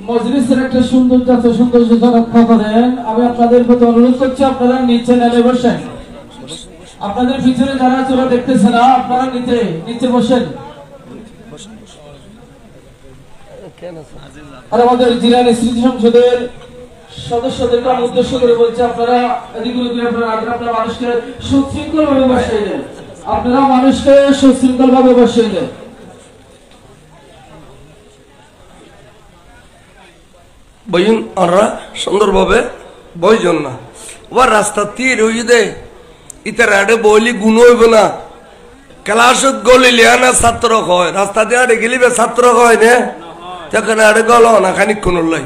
Speaker 4: মজলিসের একটা সুন্দর যত সুন্দর রক্ষা করেন, আমি আপনাদের প্রতি অনুরোধ করছি আপনারা নিচে নেমে বসেন। আপনাদের পিছনে যারা চোরা দেখতেছে না, আপনারা নিচে বসেন। আর আমাদের জিলানি স্মৃতি সংসদের সদস্যদেরকে আমি উদ্দেশ্য করে বলছি, আপনারা আপনারা মানুষকে সুশৃঙ্খল ভাবে বসিয়ে দেন। আপনারা মানুষকে সুশৃঙ্খল ভাবে বসিয়ে দেন।
Speaker 3: বইন আমরা সুন্দরভাবে বইজন না ওর রাস্তা তীর হয়ে দে ইতার আড়ে বইলি গুণ হইব না ক্লাসত গলি লিয়া না ছাত্র হয় রাস্তা দিয়ে আড়ে গেলি ছাত্র হয় না তখন আড়ে গল না খানিক কোন লাই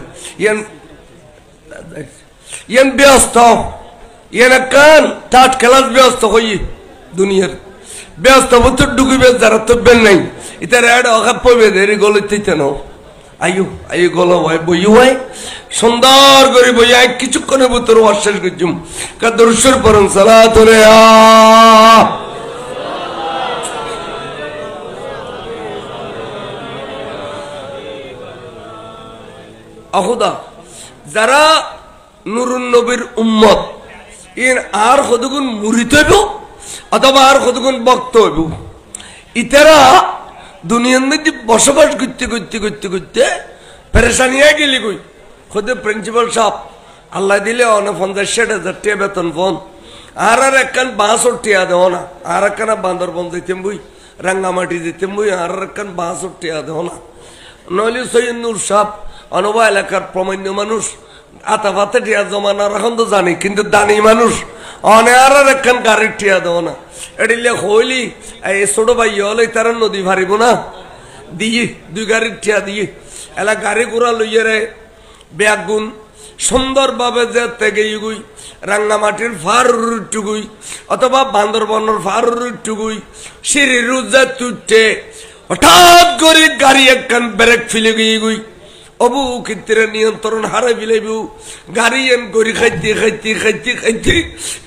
Speaker 3: ইয়ান ব্যস্ত ইয়ান কান টাট ক্লাস ব্যস্ত হই দুনিয়ার ব্যস্ত বছর ঢুকিবে যারা তো বেন নাই ইতার আড়ে অখাপ পড়বে দেরি গলিতে নাও আয়ু আয়ু গলো ভাই বইউ ভাই সুন্দর করে বই আয় কিছুক্ষণের ভিতর অশ্বাস করছুম কাদরুশ্বর পরম সালাত রে আহুদা যারা নুরুন নবীর উম্মত ইন আর কতগুণ মুরিত হইব অথবা আর কতগুণ বক্ত হইব ইতারা দুনিয়ার মধ্যে বসবাস করতে করতে করতে করতে পেরেশানি হয়ে গেলি কই খুদে প্রিন্সিপাল সাহেব আল্লাহ দিলে অনে 50,000 টাকা বেতন ফোন আর একখান 62 টাকা দেও না আর একখান বান্দরবন দিতেম বই রাঙ্গামাটি দিতেম বই আর একখান 62 টাকা দেও না নইলে সৈয়দ নূর সাহেব অনবা এলাকার প্রমাণ্য মানুষ আতা পাতে টিয়া জমানার এখন তো জানি কিন্তু দানি মানুষ অনে আর একখান গাড়ির টিয়া দেও না এডিলে হইলি এই ছোট ভাই হলে তারা নদী ভারিব না দিয়ে 2 গাড়ির টিয়া দিয়ে এলা গাড়ি ঘোড়া লইয়ে রে ব্যাগুন সুন্দরভাবে যেতে গেই রাঙ্গামাটির ফারুর টুকুই অথবা বান্দরবনের ফারুর টুকুই সিঁড়ির যা তুটে হঠাৎ করে গাড়ি একখান ব্রেক ফেলে গিয়ে গুই অবু ক্ষেত্রে নিয়ন্ত্রণ হারাই ফেলাইব গাড়ি এন গড়ি খাইতে খাইতে খাইতে খাইতে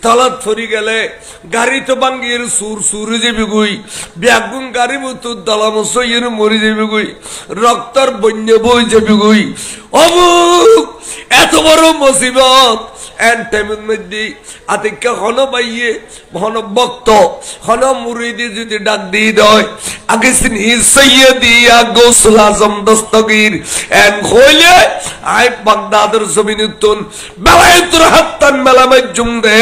Speaker 3: তলাত ফরি গেলে গাড়ি তো বাঙ্গিয়ে সুর সুরে যাবি গুই ব্যাগুন গাড়ি মতো দলামস মরি যাবি গুই রক্তর বন্য বই যাবি গুই অবু এত বড় মুসিবত এন টাইমের মধ্যে আতিকা হন পাইয়ে হন বক্ত হন মুরিদি যদি ডাক দিয়ে দেয় আগে সিনি সৈয়দি গোসল আজম দস্তগীর এন হইলে আই বাগদাদের জমিনুতুন বেলায়েতুর হাত্তান মেলামে জুমদে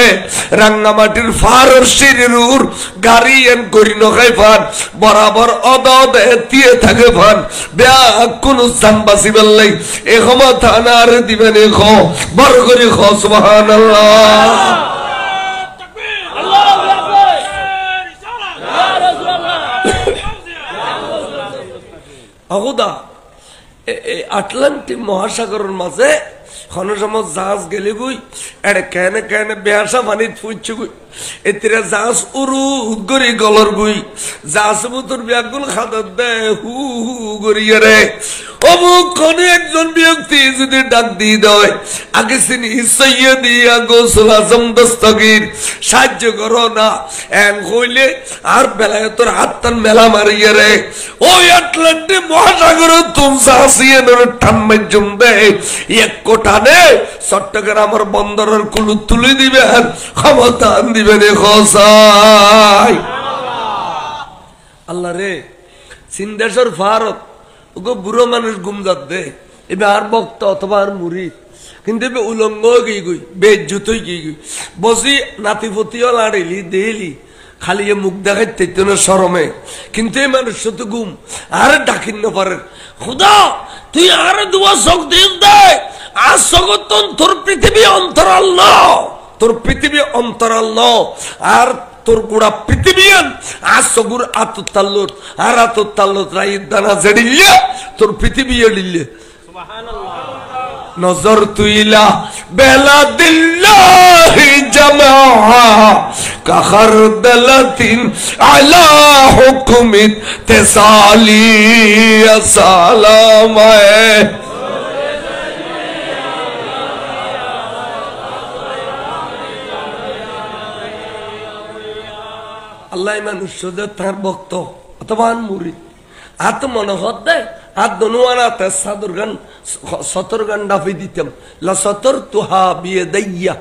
Speaker 3: রাঙ্গামাটির ফারর শিরিরুর গাড়ি এন করি নখাই ফান বরাবর অদদ দিয়ে থাকে ফান বেয়া কোন জানবাসি বেললাই এ ক্ষমতা না আর দিবেন এ খ বড় করে খ সুবহানাল্লাহ আহুদা আটলান্টিক মহাসাগরের মাঝে কোন সময় জাহাজ গেলে গুই এড়ে কেনে কেনে বেহাসা পানি ফুটছে গুই এতিরা জাহাজ উরু গড়ি গলর গুই জাহাজ বুতর ব্যাগুল খাদর দে হু হু গড়িয়ে রে অমুক কোন একজন ব্যক্তি যদি ডাক দিয়ে দেয় আগে সিনি সৈয়দি গোসল আজম দস্তগীর সাহায্য করো না এন হইলে আর বেলায়েতের হাতটান মেলা মারিয়ে রে ওই আটলান্টিক মহাসাগর তুম জাহাজ টান মাধ্যম দে এক টানে চট্টগ্রামের বন্দরের কুলু তুলে দিবেন, ক্ষমতা দিবেন খোসাই। আল্লাহ রে সিন্দেশ্বর ফারত ওগো বুড়ো মানুষ গুমজাত দে এবার আর বক্ত অথবা আর মুড়ি কিন্তু এবার উলঙ্গ গিয়ে গই বেজ্জুতই গিয়ে গই বসি নাতিপতিও লাড়িলি দেলি খালি এ মুখ দেখাইতে না শরমে কিন্তু এই মানুষ তো গুম আর ডাকিন না পারে খুদা তুই আর দুয়া চোখ দিন দে আর জগতন তোর পৃথিবী অন্তরাল ন তোর পৃথিবী অন্তরাল ন আর তোর গোড়া পৃথিবী আর সগুর আতুতাল্লুর আর আতুতাল্লুর রাই দানা জেড়িলে তোর পৃথিবী এড়িলে নজর তুইলা বেলা দিল্লাহি জামা কাখার দলাতিন আলা হুকুমিত তেসালি সালামায়ে আল্লাহ মানুষ তার ভক্ত অথবা মুরিদ আত মনোহর দেয় আর দনুয়ানাতে সাদর গান সতর গান ডাফি দিতাম লা সতর তুহা বিয়ে দাইয়া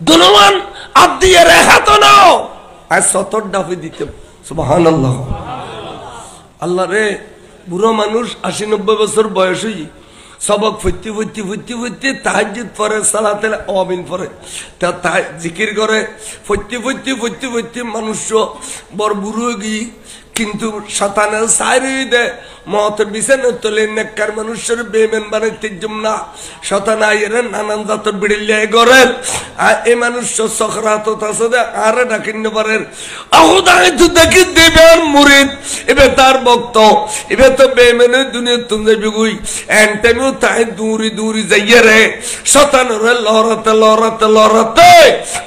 Speaker 3: দনুয়ান আদ দিয়ে রেহাত নাও আর সতর ডাফি দিতাম সুবহানাল্লাহ। আল্লাহ রে বুড়ো মানুষ 80-90 বছর বয়স হই সবক ফুটি ফুটি ফুটি ফুটি তাহাজ্জুদ পড়ে সালাতে আওয়াবিন পড়ে তা জিকির করে ফুটি ফুটি ফুটি ফুটি মানুষ বড় বুড়ো গিয়ে কিন্তু শতানের সাইরি দে মতের বিছানা তোলে নেককার মানুষের বেমেন বানাইতে না শতানা এর নানান জাতের বিড়িলে করে আর এই মানুষ সখরাত আছে দে আর ডাকিন পারেন আহুদাই তো দেখি দেবেন মুরিদ এবে তার ভক্ত এবে তো বেমেনে দুনিয়া তুন যাবি গই এন্টামিও তাই দূরি দূরি যাইয়ে রে শতানের লড়াতে লড়াতে লড়াতে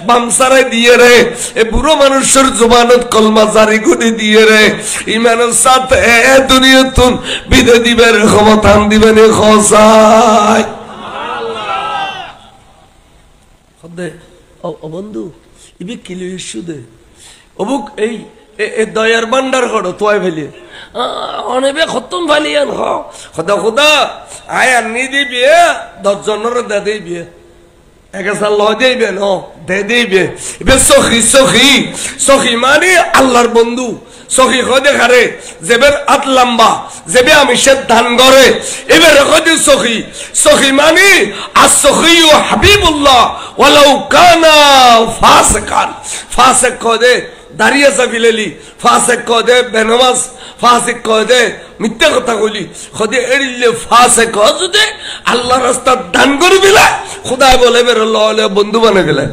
Speaker 3: বামসারাই দিয়ে রে এ বুড়ো মানুষের জবানত কলমা জারি করে দিয়ে রে ইমানের সাথে দুনিয়া তুন বিদে দিবেন ক্ষমতা দিবেন খোসাই বন্ধু ইবি কিলো ইস্যু দে অবুক এই দয়ার বান্ডার করো তোয় ফেলি অনেবে খতম ফালিয়ান খোদা খোদা আয় আনি দিবি 10 জনের দে দিবি একাসাল ল দিবে ন দে দিবে এবে সখী সখী সখী মানে আল্লাহর বন্ধু সখী খদে খারে যেবের আত লম্বা যেবে আমি সে ধান করে এবার খদে সখী সখী মানে আসখী হাবিবুল্লাহ ওয়ালাউ কানা ফাসিকান ফাসিক খদে দাঁড়িয়ে সাবিলেলি ফাসিক খদে বেনমাজ ফাসিক খদে মিথ্যা কথা বলি খদে এড়িলে ফাসিক খদে আল্লাহর রাস্তা দান করবি না খোদা বলে বের আল্লাহ বন্ধু বানাই গেলে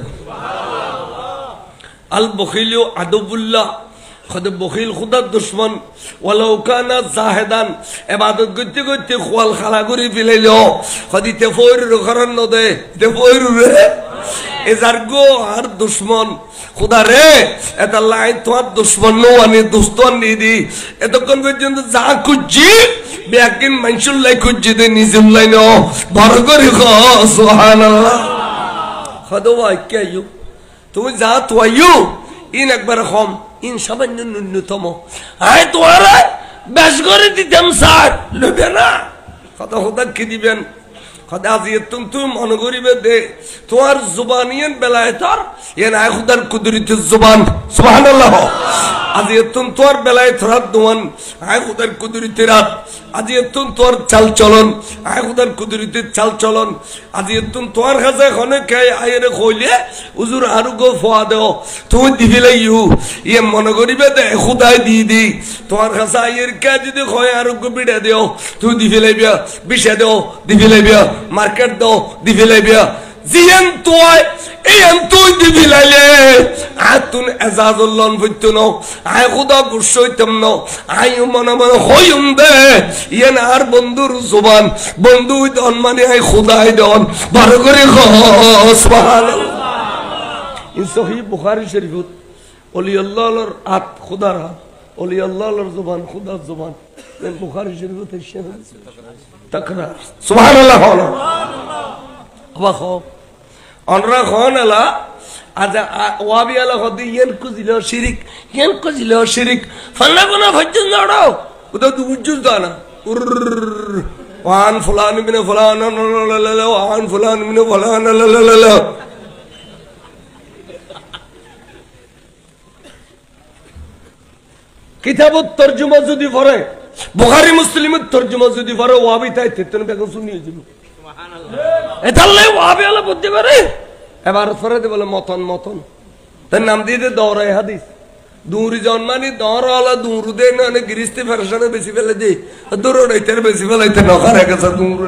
Speaker 3: আল বখিলু আদবুল্লাহ খোদে বখিল খুদার দুশ্মন ওয়ালাউ কানা জাহেদান ইবাদত করতে করতে খোয়াল খালা করে ফেলাইল খদিতে ফয়রুর ঘরন নদে তে ফয়রুর এ জারগো আর দুশ্মন খুদা রে এটা লাই তোমার দুশ্মন নো আনি দুস্তন নিদি এতক্ষণ পর্যন্ত যা খুঁজছি বেকিন মানুষুল লাই খুঁজছি দে নিজুল লাই নো বড় করে সুবহানাল্লাহ খোদা ভাই কে ইউ তুমি যা তো ইউ ইন একবার কম ইন সামান্য ন্যূনতম আয় তোমার বেশ করে দিতাম স্যার নেবে না কথা খোদা কি দিবেন খোদা আজিয়ে তুমি মনে করিবে দে তোমার জুবানিয়ান বেলায় তার এ না খুদার কুদরতের জুবান সুবহানাল্লাহ আজিয়ে তোমার বেলায় থরাত দোয়ান আয় খুদার কুদরতের রাত আজিয়ে তোর চাল চলন আয় খুদার কুদরতের চাল চলন আজিয়ে তোমার কাছে খনে কে আয়েরে কইলে হুজুর আরো গো ফোয়া দেও তুমি দিবিলে ইউ ইয়ে মনে করিবে দে খুদাই দি তোমার কাছে আয়ের কে যদি কয় আরো গো বিড়া দেও তুই দিবিলে বিয়া বিশে দেও দিবিলে বিয়া মার্কেট দাও দিবিলে বিয়া জিয়ান তোয় এই তুই দিবিলাইলে আতুন এজাজুল্লাহ হইতো ন আয় খুদা গুসো হইতাম ন আই মনে মনে হইম দে ইয়েন আর বন্ধুর জবান বন্ধু দন মানে আই খুদাই দন ভালো করে সুবহানাল্লাহ ইন সহিহ বুখারী শরীফত ওলি আল্লাহর হাত খুদার হাত ওলি আল্লাহর জবান খুদার জবান বুখারী শরীফত এসে তাকরার সুবহানাল্লাহ সুবহানাল্লাহ অনরা খন আলা আজ ওয়াবি আলা হদি ইয়েন কুজিল শিরিক ফাল্লা কোনা ভজ্জন দাও ওটা তো উজ্জুল দানা وعن فلان من فلان وعن فلان من فلان কিতাবত তরজমা যদি পড়ে বুখারী মুসলিমের তরজমা যদি পড়ে ওয়াবি তাই তেতন বেগম শুনিয়ে যাব সুবহানাল্লাহ এতালে ওয়াবি আলা বুঝতে পারে এবার পরে দে বলে মতন তার নাম দিয়ে দে দৌড়ায় হাদিস দূরি জন্মানি দৌড়ালা দূর দে না গিরিস্তে ফেরশনে বেশি ফেলে দে দৌড়াইতে বেশি ফেলাইতে নখারে গেছে দূর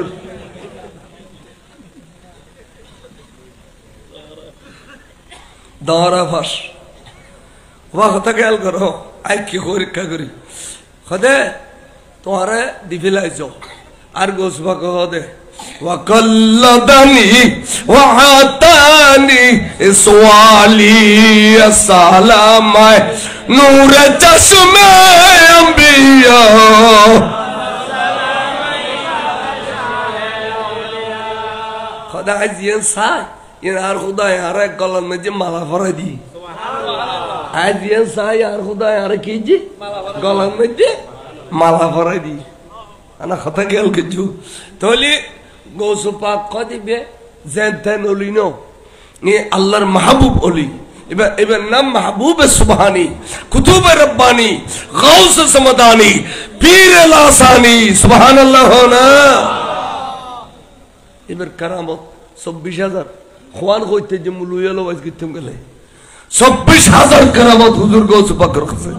Speaker 3: দৌড়া ফাঁস ওয়া কথা খেয়াল করো আই কি পরীক্ষা করি খদে তোমারে দিফিলাইছ আর গোসবা কদে وقلدني وعطاني سوالي السلام نور جسم انبياء خدا عزيز صاي ينار خدا يار قلم مجي مالا فردي عزيز صاي يار خدا يار كيجي قلم مجي مالا فردي انا خطا قال كجو تولي গৌসু পাক কদিবে জেনতেন ওলি নো নি আল্লাহর মাহবুব ওলি এবার নাম মাহবুব সুবহানি কুতুব রব্বানি গাউস সমদানি পীর লাসানি সুবহানাল্লাহ না এবার কারামত 24000 খোয়ান কইতে যে মুলুয়ালো ওয়াজ কিতম গেলে 24000 কারামত হুজুর গৌসু পাকের কাছে